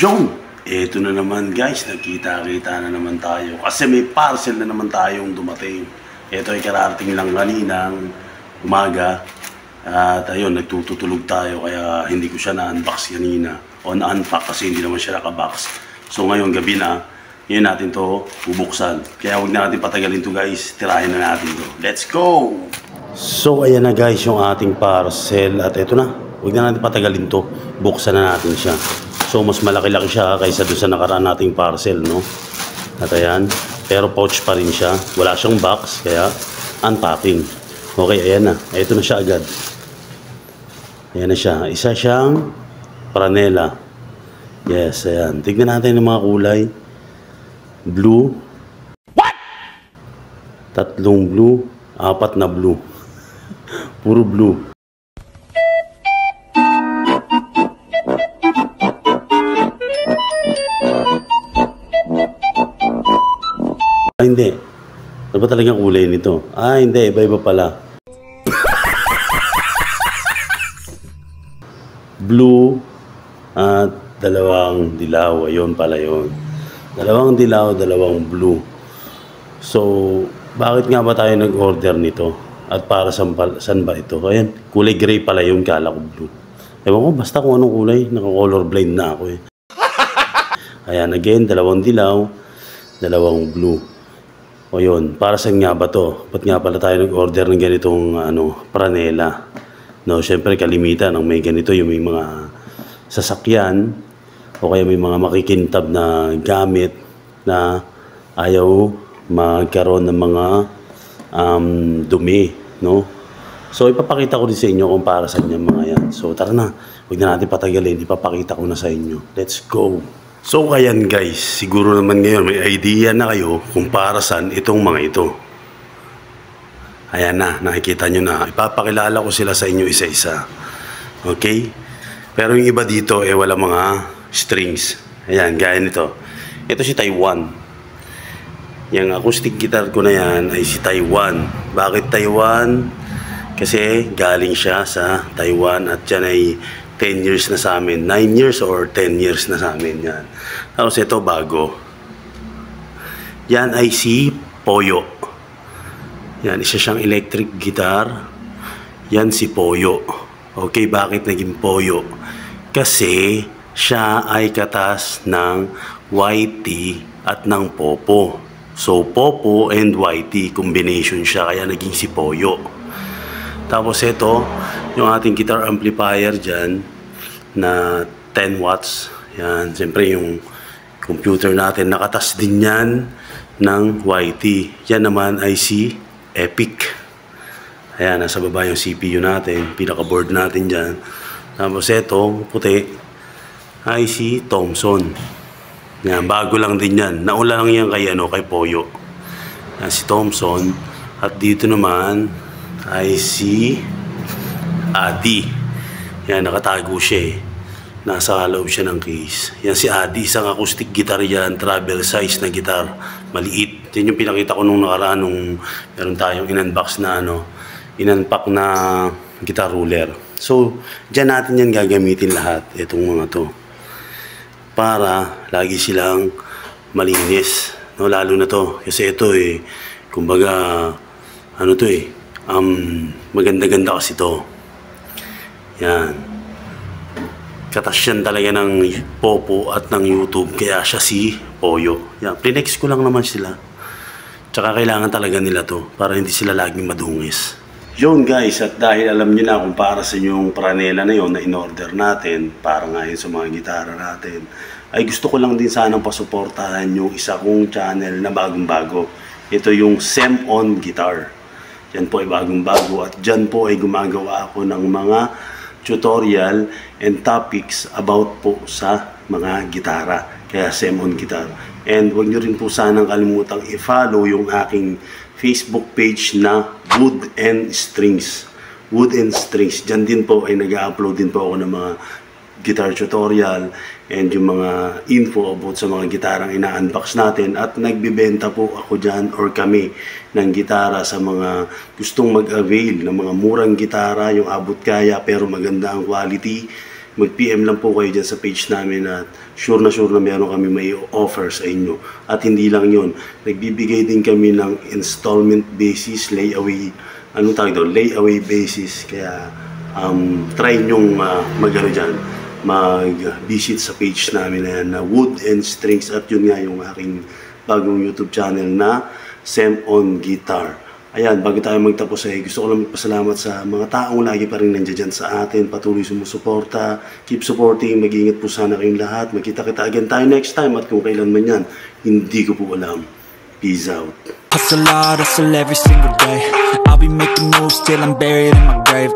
Yung, eto na naman guys, nagkita-kita na naman tayo. Kasi may parcel na naman tayong dumating. Ito ay kararating lang kaninang umaga. At ayun, nagtutulog tayo kaya hindi ko siya na-unbox kanina. O na-unpack kasi hindi naman siya nakabox. So ngayon gabi na, ngayon natin to bubuksan. Kaya huwag na natin patagalin to guys, tirahin na natin to. Let's go! So ayan na guys yung ating parcel. At ito na, huwag na natin patagalin to. Buksan na natin siya. So mas malaki-laki siya kaysa doon sa nakaraan nating parcel, no? At ayan, pero pouch pa rin siya. Wala siyang box, kaya unpacking. Okay, ayan na. Ito na siya agad. Ayan na siya. Isa siyang franela. Yes, ayan. Tignan natin yung mga kulay. Blue. What? Tatlong blue. Apat na blue. Puro blue. Hindi. Ano ba talagang kulay nito? Hindi. Iba-iba pala. Blue at dalawang dilaw. Ayun pala yun. Dalawang dilaw, dalawang blue. So, bakit nga ba tayo nag-order nito? At para saan ba ito? Ayan, kulay gray pala yun. Kala ko blue. Ewan ko, basta kung anong kulay. Naka-colorblind na ako eh. Ayan, again, dalawang dilaw, dalawang blue. O yun, para saan nga ba to? Ba't nga pala tayo nag-order ng ganitong franela? No, syempre kalimitan ang may ganito yung may mga sasakyan o kaya may mga makikintab na gamit na ayaw magkaroon ng mga dumi, no? So ipapakita ko din sa inyo kung para saan yung mga yan. So tara na, huwag na natin patagalin, ipapakita ko na sa inyo. Let's go! So ayan guys, siguro naman ngayon may idea na kayo kung para saan itong mga ito. Ayan na, nakikita nyo na. Ipapakilala ko sila sa inyo isa-isa. Okay? Pero yung iba dito wala mga strings. Ayan, gaya nito. Ito si Taiwan. Yung acoustic guitar ko na yan ay si Taiwan. Bakit Taiwan? Kasi galing siya sa Taiwan at yan ay 10 years na sa amin. 9 years or 10 years na sa amin yan. Tapos ito bago. Yan ay si Poyo. Yan, isa siyang electric guitar. Yan si Poyo. Okay, bakit naging Poyo? Kasi siya ay katas ng YT at ng Popo. So Popo and YT combination siya kaya naging si Poyo. Tapos ito, yung ating guitar amplifier dyan na 10 watts. Yan, siyempre yung computer natin nakatas din yan ng YT. Yan naman ay si Epic. Ayan, nasa baba yung CPU natin, pinaka-board natin dyan. Tapos ito, puti, ay si Thomson. Yan, bago lang din yan. Naula lang yan kay Poyo. Yan, si Thomson. At dito naman ay si Adi. Yan, nakatago siya eh. Nasa loob siya ng case. Yan si Adi, isang acoustic guitar yan, travel size na guitar. Maliit. Yan yung pinakita ko nung nakaraan nung meron tayong in-unbox na in-unpack na guitar ruler. So, dyan natin yan gagamitin lahat, itong mga to. Para lagi silang malinis. No, lalo na to. Kasi ito kumbaga, maganda-ganda kasi to. Yan. Katas yan talaga ng Popo at ng YouTube. Kaya siya si Poyo. Yan. Plinex ko lang naman sila. Tsaka kailangan talaga nila to. Para hindi sila laging madungis. Yun guys. At dahil alam nyo na kung para sa yung franela na yun na in-order natin. Para nga yun sa mga gitara natin. Ay gusto ko lang din sanang pasuportahan yung isa kong channel na bagong-bago. Ito yung Sem-On Guitar. Yan po ay bagong-bago. At dyan po ay gumagawa ako ng mga tutorial and topics about po sa mga gitara. Kaya Sem-On Guitar. And huwag nyo rin po sanang kalimutang i-follow yung aking Facebook page na Wood and Strings. Wood and Strings. Diyan din po ay nag-upload din po ako ng mga guitar tutorial and yung mga info about sa mga gitarang ina-unbox natin. At nagbibenta po ako dyan or kami ng gitara sa mga gustong mag-avail ng mga murang gitara, yung abot kaya pero maganda ang quality. mag-PM lang po kayo dyan sa page namin at sure na meron kami may offer sa inyo. At hindi lang yun, nagbibigay din kami ng installment basis, layaway, layaway basis. Kaya try nyong mag-visit sa page namin na yan, na Wood and Strings. At yun nga yung aking bagong YouTube channel na Sem on Guitar. Ayan, bago tayo magtapos gusto ko lang magpasalamat sa mga taong lagi pa rin nandiyan dyan sa atin, patuloy sumusuporta, keep supporting, mag-ingat po sana kayong lahat. Magkita-kita again tayo next time at kung kailan man yan, hindi ko po alam. Peace out. Hustle hard, hustle every single day. I'll be making moves till I'm buried in my grave.